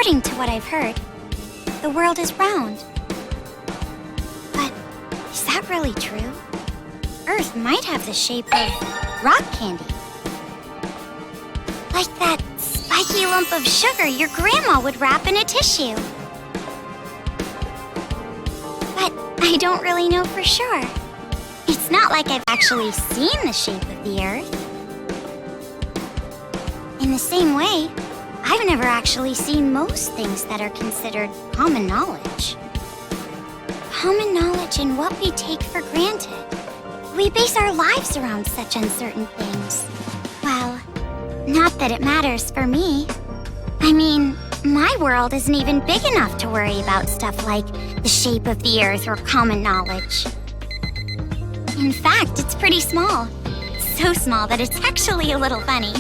According to what I've heard, the world is round. But is that really true? Earth might have the shape of rock candy. Like that spiky lump of sugar your grandma would wrap in a tissue. But I don't really know for sure. It's not like I've actually seen the shape of the Earth. In the same way, I've never actually seen most things that are considered common knowledge. Common knowledge in what we take for granted. We base our lives around such uncertain things. Well, not that it matters for me. I mean, my world isn't even big enough to worry about stuff like the shape of the Earth or common knowledge. In fact, it's pretty small. So small that it's actually a little funny.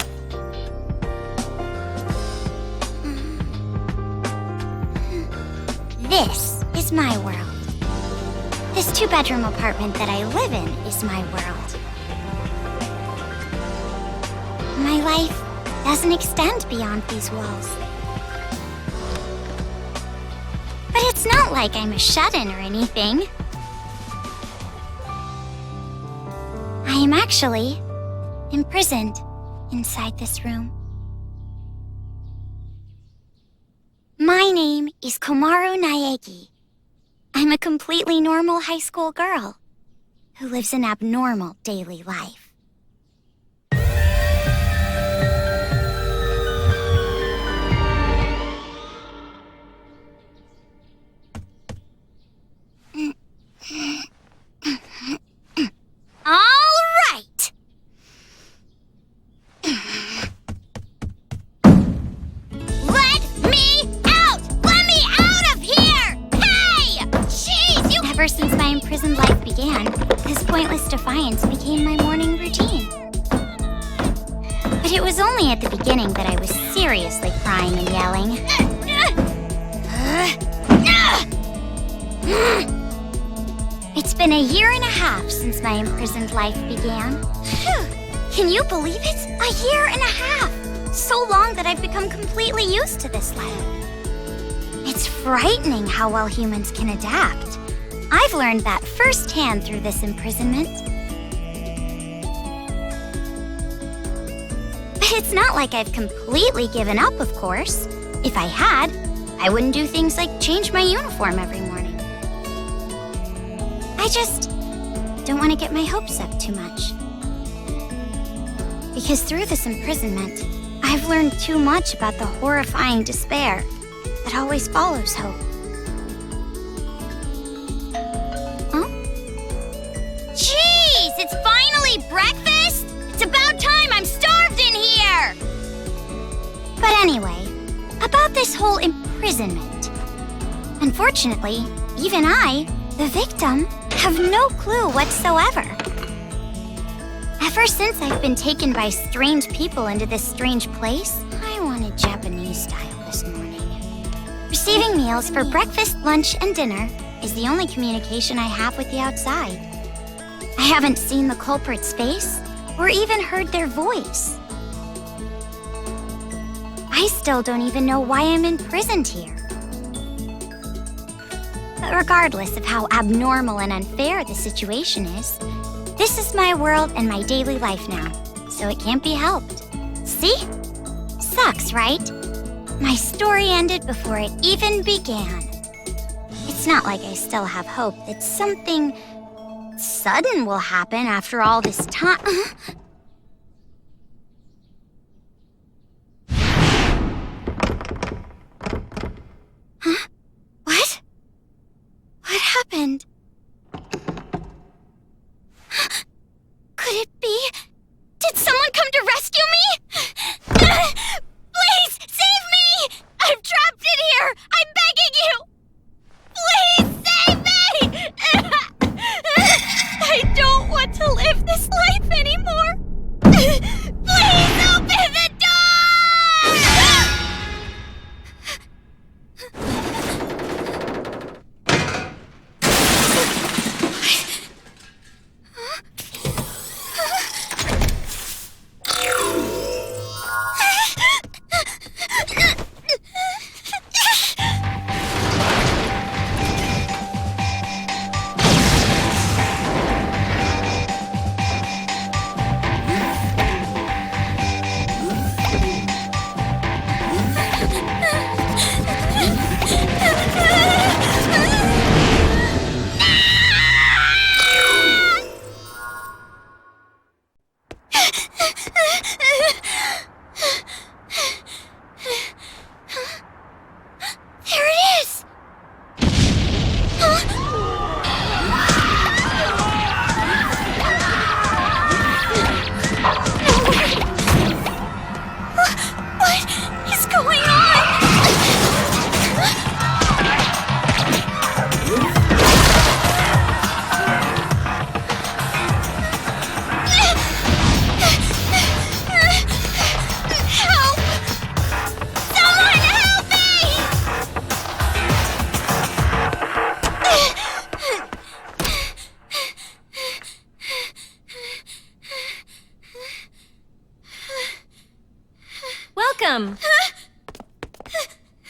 This is my world. This 2-bedroom apartment that I live in is my world. My life doesn't extend beyond these walls. But it's not like I'm a shut-in or anything. I am actually imprisoned inside this room. My name is Komaru Naegi. I'm a completely normal high school girl who lives an abnormal daily life. All right! Ever since my imprisoned life began, this pointless defiance became my morning routine. But it was only at the beginning that I was seriously crying and yelling. It's been 1.5 years since my imprisoned life began. Can you believe it? 1.5 years! So long that I've become completely used to this life. It's frightening how well humans can adapt. I've learned that firsthand through this imprisonment. But it's not like I've completely given up, of course. If I had, I wouldn't do things like change my uniform every morning. I just don't want to get my hopes up too much. Because through this imprisonment, I've learned too much about the horrifying despair that always follows hope. It's finally breakfast! It's about time! I'm starved in here! But anyway, about this whole imprisonment. Unfortunately, even I, the victim, have no clue whatsoever. Ever since I've been taken by strange people into this strange place, I wanted Japanese style this morning. Receiving meals for breakfast, lunch, and dinner is the only communication I have with the outside. I haven't seen the culprit's face or even heard their voice. I still don't even know why I'm imprisoned here. But regardless of how abnormal and unfair the situation is, this is my world and my daily life now, so it can't be helped. See? Sucks, right? My story ended before it even began. It's not like I still have hope that something sudden will happen after all this time. Huh? What? What happened? Could it be? Did someone come to rescue me? Please, save me! I'm trapped in here! I'm begging you! Please, save me! I don't want to live this life anymore.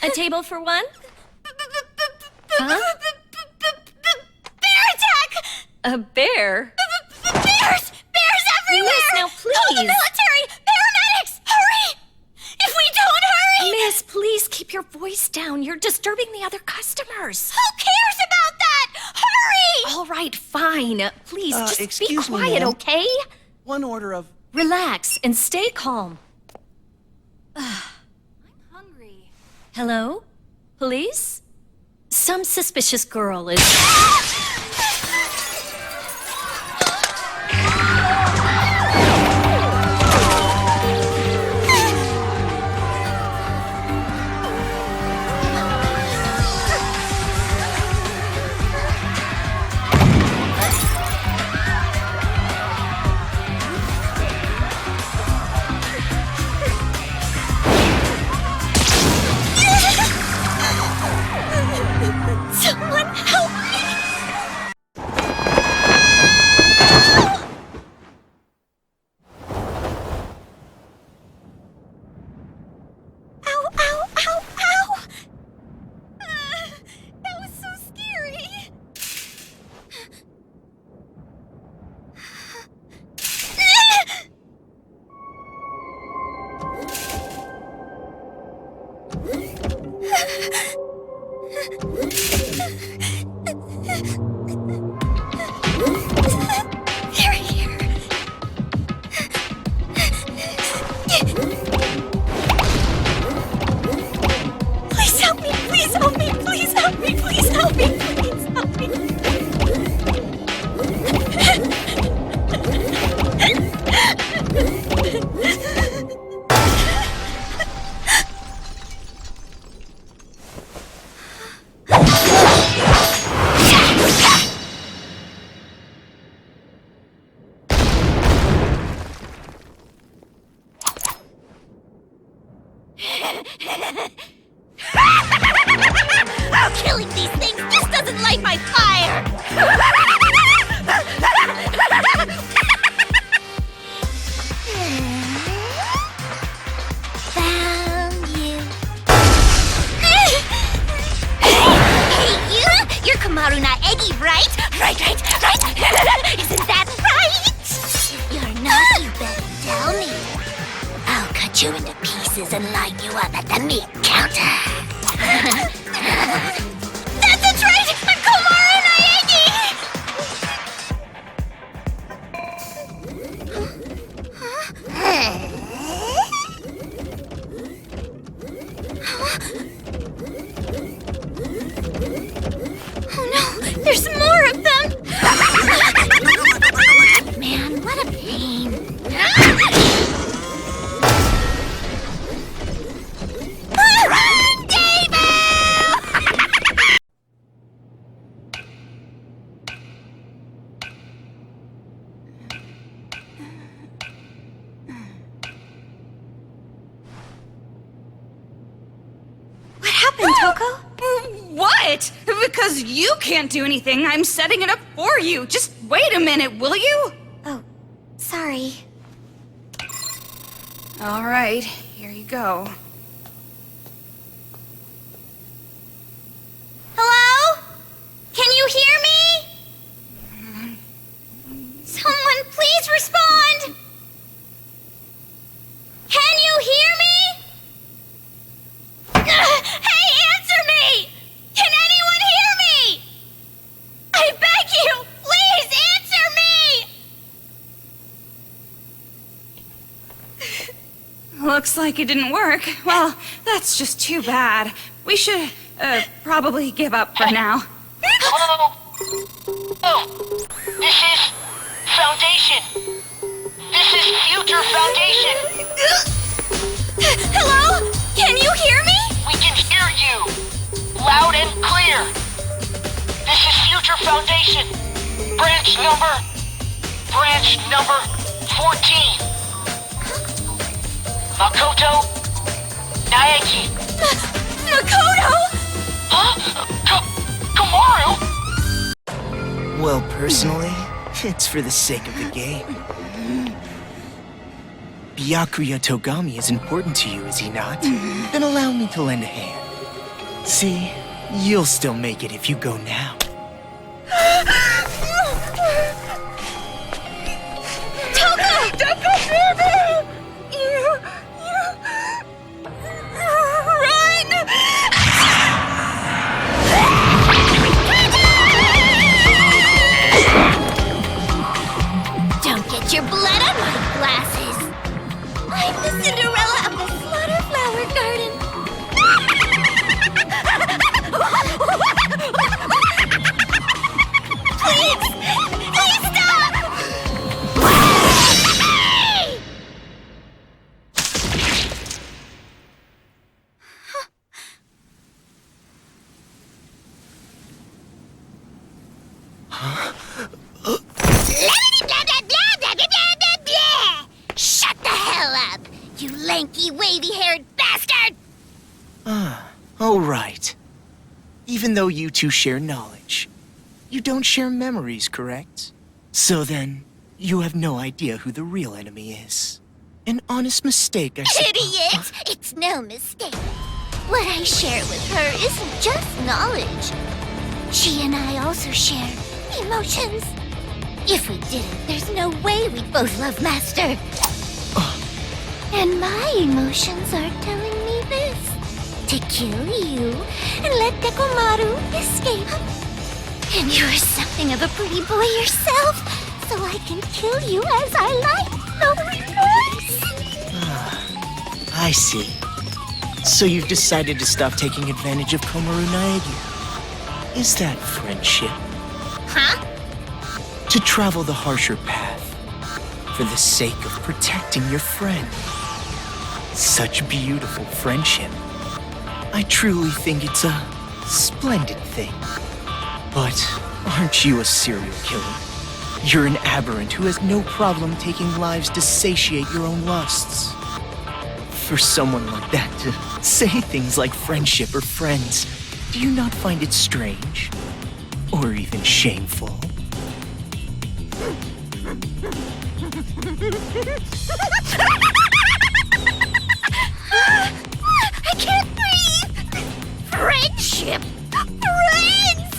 A table for one? Huh? Bear attack! A bear? Bears! Bears everywhere! Miss, now Call the please! military! Paramedics! Hurry! If we don't hurry! Miss, please keep your voice down. You're disturbing the other customers. Who cares about that? Hurry! All right, fine. Please, just be excuse me, quiet, ma'am. okay? One order of... Relax and stay calm. I'm hungry. Hello? Police? Some suspicious girl is... Someone help me! Ow, ow, ow, ow! That was so scary. They're here. Please help me, please help me, please help me, please help me, please help me. Oh, killing these things just doesn't light my fire! Found you. Hey, you! You're Kamaru not Eggy, right? Right. Isn't that right? If you're not, you better tell me. I'll cut you into pieces and line you up at the meat counter. That's right! I'm Komaru Naegi! Oh no! There's more of them! Man, what a pain. What happened, Toko? What? Because you can't do anything. I'm setting it up for you. Just wait a minute, will you? Oh, sorry. All right, here you go. Hello? Can you hear me? Someone please respond! Can you hear me? Hey, answer me! Can anyone hear me? I beg you, please answer me! Looks like it didn't work. Well, that's just too bad. We should, probably give up for now. Hello? Oh, this is Foundation. This is Future Foundation. Hello? Can you hear me? We can hear you. Loud and clear. This is Future Foundation. Branch number 14. Makoto Naegi. Makoto? Huh? Kamaru? Well, personally, it's for the sake of the game. Byakuya Togami is important to you, is he not? Then allow me to lend a hand. See, you'll still make it if you go now. Toko! Toko, baby! You... Run! Don't get your blood on my glasses. I'm the Cinderella of the Slaughter Flower Garden. Please! Please stop! Shut the hell up, you lanky, wavy-haired bastard! Oh, right. Even though you two share knowledge, you don't share memories, correct? So then, you have no idea who the real enemy is. An honest mistake, I suppose. Idiot! It's no mistake. What I share with her isn't just knowledge. She and I also share emotions. If we didn't, there's no way we'd both love Master. And my emotions are telling me this. To kill you and let Dekomaru escape. And you're something of a pretty boy yourself, so I can kill you as I like. No remorse. I see. So you've decided to stop taking advantage of Komaru Naegi. Is that friendship? Huh? To travel the harsher path for the sake of protecting your friend. Such beautiful friendship. I truly think it's a splendid thing. But aren't you a serial killer? You're an aberrant who has no problem taking lives to satiate your own lusts. For someone like that to say things like friendship or friends, do you not find it strange? Or even shameful? I can't breathe! Friendship! Friends!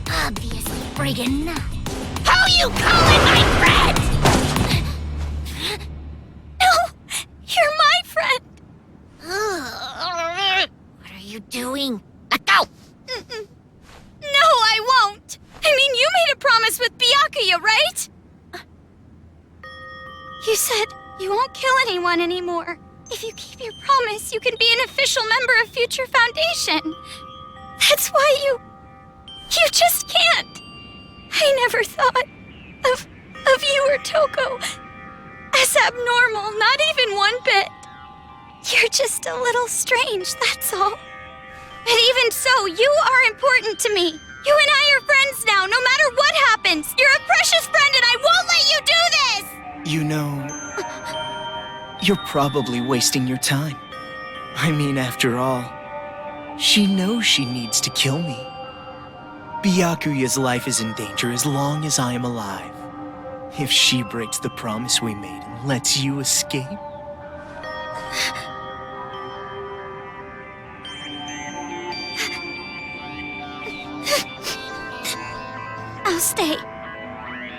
Obviously friggin' not. How you calling my friend? No! You're my friend! What are you doing? Let go! No, I won't! I mean, you made a promise with Byakuya, right? You said you won't kill anyone anymore. If you keep your promise, you can be an official member of Future Foundation. That's why you just can't. I never thought of you or Toko as abnormal, not even one bit. You're just a little strange, that's all. But even so, you are important to me. You and I are friends now, no matter what happens. You're a precious friend and I won't let you do this! You know, you're probably wasting your time. I mean, after all, she knows she needs to kill me. Byakuya's life is in danger as long as I am alive. If she breaks the promise we made and lets you escape... I'll stay.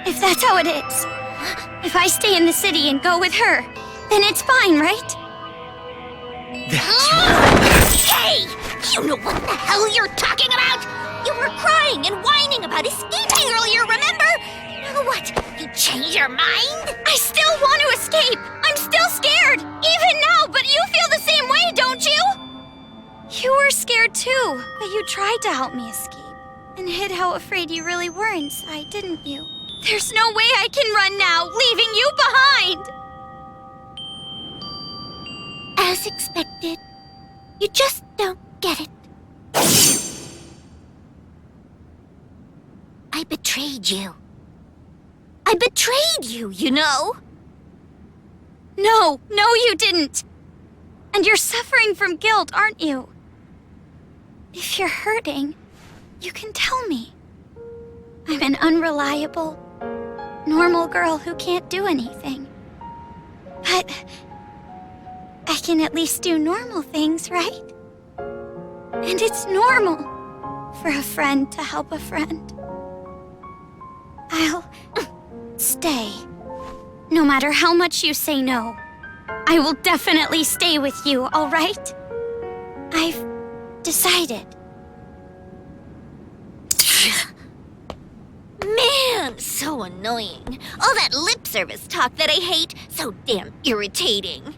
If that's how it is. If I stay in the city and go with her, then it's fine, right? That's right. Hey! You know what the hell you're talking about? You were crying and whining about escaping earlier, remember? Now what? You change your mind? I still want to escape! I'm still scared! Even now, but you feel the same way, don't you? You were scared too, but you tried to help me escape. And hid how afraid you really were inside, didn't you? There's no way I can run now, leaving you behind! As expected. You just don't get it. I betrayed you. I betrayed you, you know? No, you didn't. And you're suffering from guilt, aren't you? If you're hurting, you can tell me. I'm an unreliable, normal girl who can't do anything. But can at least do normal things, right? And it's normal for a friend to help a friend. I'll stay. No matter how much you say no, I will definitely stay with you, all right? I've decided. Man, so annoying. All that lip service talk that I hate, so damn irritating.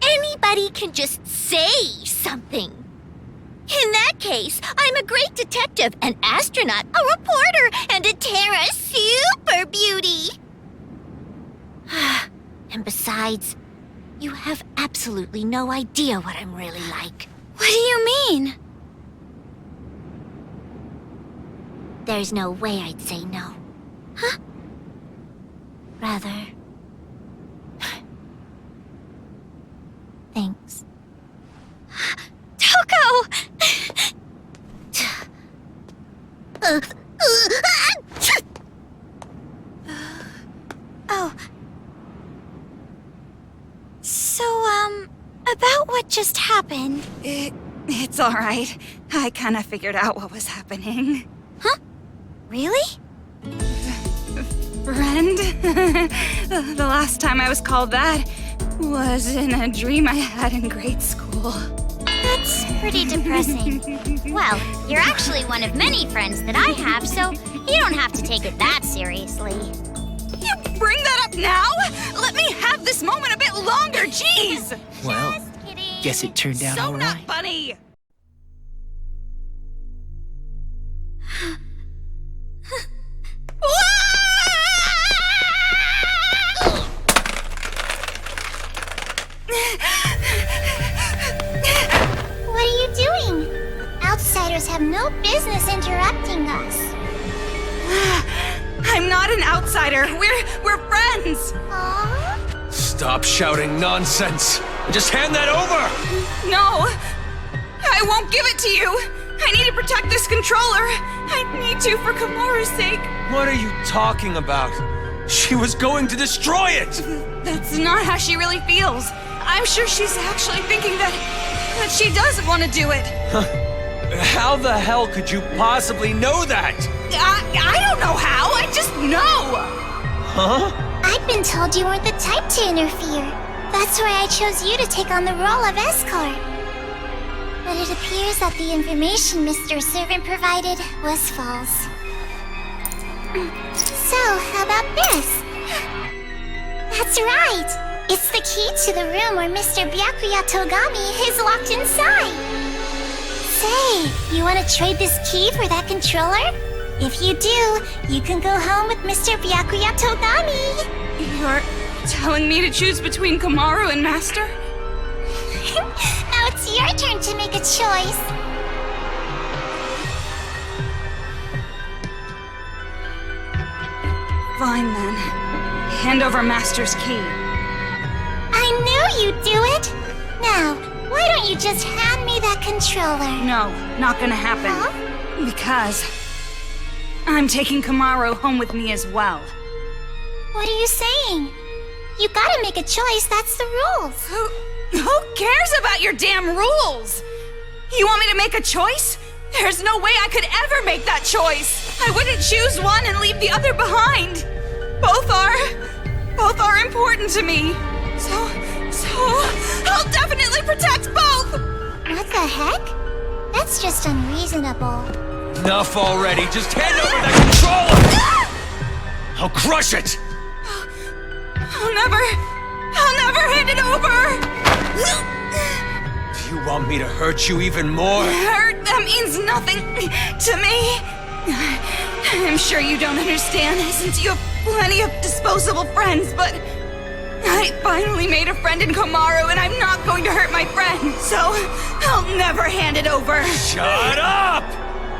Anybody can just say something. In that case, I'm a great detective, an astronaut, a reporter, and a Terra super beauty. And besides, you have absolutely no idea what I'm really like. What do you mean? There's no way I'd say no. Huh? Rather... Thanks. Toko! Oh. So, about what just happened. It's all right. I kind of figured out what was happening. Huh? Really? Friend? The last time I was called that was in a dream I had in grade school. That's pretty depressing. Well, you're actually one of many friends that I have, so you don't have to take it that seriously. You bring that up now? Let me have this moment a bit longer, jeez! Well, Just kidding. guess it turned out So all not right. funny! What are you doing? Outsiders have no business interrupting us. I'm not an outsider. We're friends. Aww. Stop shouting nonsense! Just hand that over! No, I won't give it to you. I need to protect this controller. I need to for Kamaru's sake. What are you talking about? She was going to destroy it! That's not how she really feels. I'm sure she's actually thinking that she does want to do it. How the hell could you possibly know that? I don't know how. I just know. Huh? I'd been told you weren't the type to interfere. That's why I chose you to take on the role of escort. But it appears that the information Mr. Servant provided was false. So, how about this? That's right! It's the key to the room where Mr. Byakuya Togami is locked inside! Say, you want to trade this key for that controller? If you do, you can go home with Mr. Byakuya Togami! You're telling me to choose between Kamaru and Master? Now it's your turn to make a choice. Fine then. Hand over Master's key. I knew you'd do it! Now, why don't you just hand me that controller? No, not gonna happen. Huh? Because I'm taking Kamaru home with me as well. What are you saying? You gotta make a choice, that's the rules. Who cares about your damn rules? You want me to make a choice? There's no way I could ever make that choice. I wouldn't choose one and leave the other behind. Both are important to me. So I'll definitely protect both. What the heck? That's just unreasonable. Enough already. Just hand over that controller! I'll crush it! I'll never hand it over. Do you want me to hurt you even more? Hurt, that means nothing to me. I'm sure you don't understand since you have plenty of disposable friends, but I finally made a friend in Kamaru and I'm not going to hurt my friend, so I'll never hand it over. Shut up!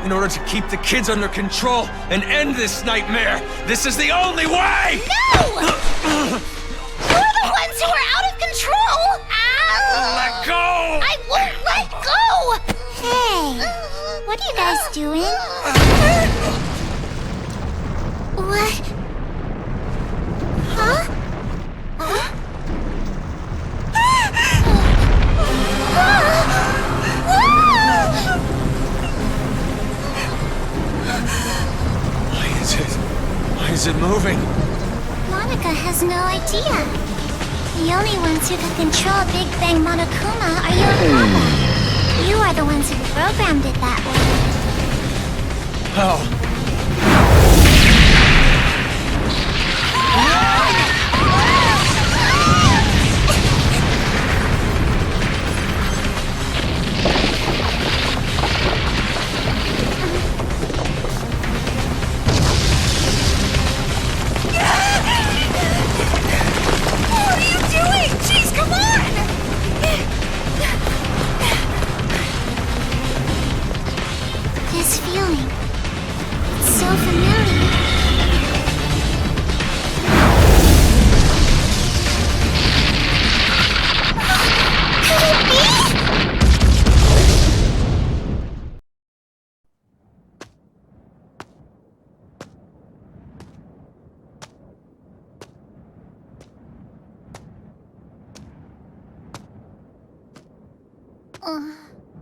In order to keep the kids under control and end this nightmare, this is the only way! No! You're the ones who are out of control! Ow! Let go! I won't let go! Hey, what are you guys doing? What? Huh? moving. Monica has no idea. The only ones who can control Big Bang Monokuma are you and Papa. You are the ones who programmed it that way. Oh. This feeling, it's so familiar. Could it be?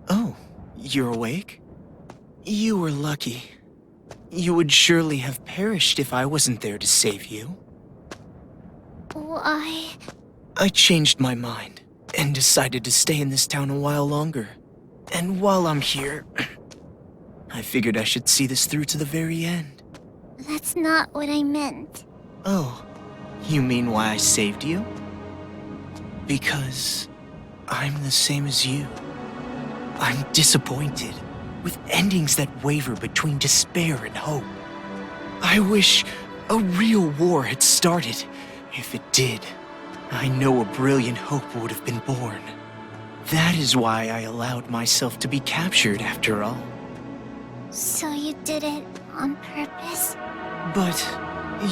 Oh, you're awake? You were lucky. You would surely have perished if I wasn't there to save you. Why? I changed my mind and decided to stay in this town a while longer. And while I'm here, I figured I should see this through to the very end. That's not what I meant. Oh, you mean why I saved you? Because I'm the same as you. I'm disappointed, with endings that waver between despair and hope. I wish a real war had started. If it did, I know a brilliant hope would have been born. That is why I allowed myself to be captured after all. So you did it on purpose? But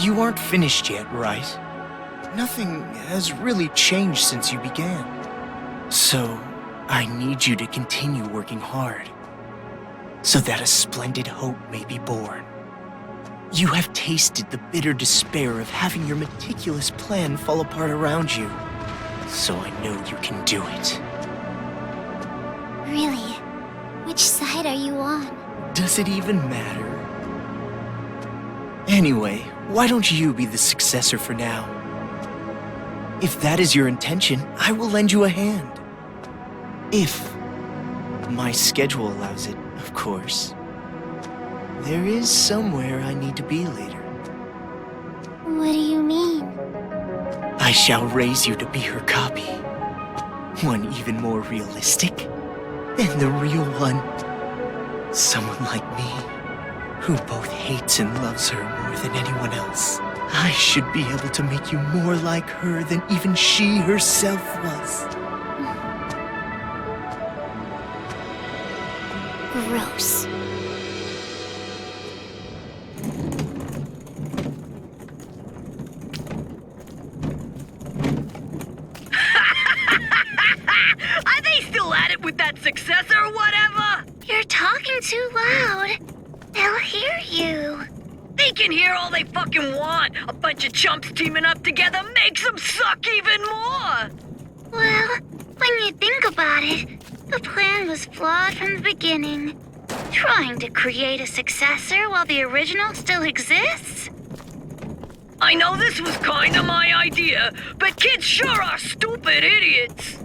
you aren't finished yet, right? Nothing has really changed since you began. So I need you to continue working hard, so that a splendid hope may be born. You have tasted the bitter despair of having your meticulous plan fall apart around you, so I know you can do it. Really? Which side are you on? Does it even matter? Anyway, why don't you be the successor for now? If that is your intention, I will lend you a hand. If my schedule allows it, of course. There is somewhere I need to be later. What do you mean? I shall raise you to be her copy. One even more realistic than the real one. Someone like me, who both hates and loves her more than anyone else. I should be able to make you more like her than even she herself was. Gross. Are they still at it with that successor or whatever? You're talking too loud. They'll hear you. They can hear all they fucking want. A bunch of chumps teaming up together makes them suck even more. Well, when you think about it, the plan was flawed from the beginning. Trying to create a successor while the original still exists? I know this was kinda my idea, but kids sure are stupid idiots.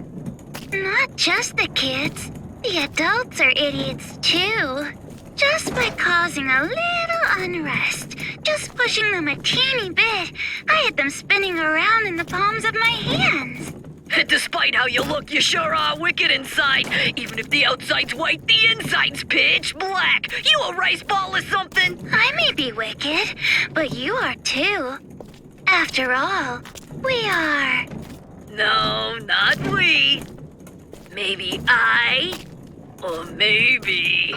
Not just the kids. The adults are idiots too. Just by causing a little unrest, just pushing them a teeny bit, I had them spinning around in the palms of my hands. Despite how you look, you sure are wicked inside. Even if the outside's white, the inside's pitch black. You a rice ball or something? I may be wicked, but you are too. After all, we are. No, not we. Maybe I, or maybe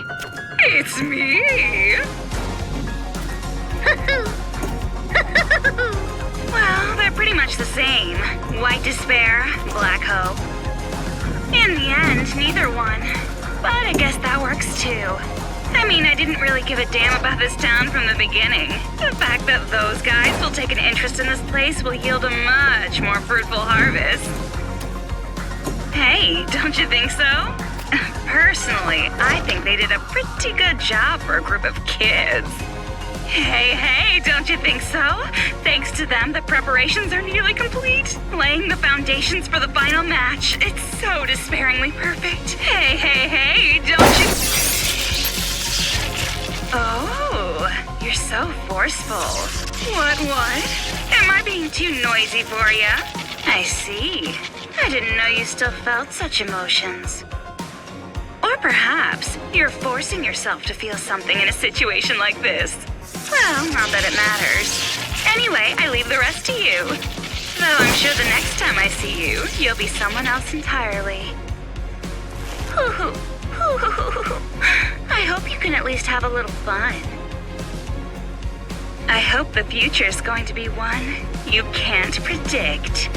it's me. Well, they're pretty much the same. White despair, black hope. In the end, neither one. But I guess that works too. I mean, I didn't really give a damn about this town from the beginning. The fact that those guys will take an interest in this place will yield a much more fruitful harvest. Hey, don't you think so? Personally, I think they did a pretty good job for a group of kids. Hey, don't you think so? Thanks to them, the preparations are nearly complete. Laying the foundations for the final match. It's so despairingly perfect. Hey, don't you... Oh, you're so forceful. What? Am I being too noisy for ya? I see. I didn't know you still felt such emotions. Or perhaps you're forcing yourself to feel something in a situation like this. Well, not that it matters. Anyway, I leave the rest to you. Though I'm sure the next time I see you, you'll be someone else entirely. I hope you can at least have a little fun. I hope the future's going to be one you can't predict.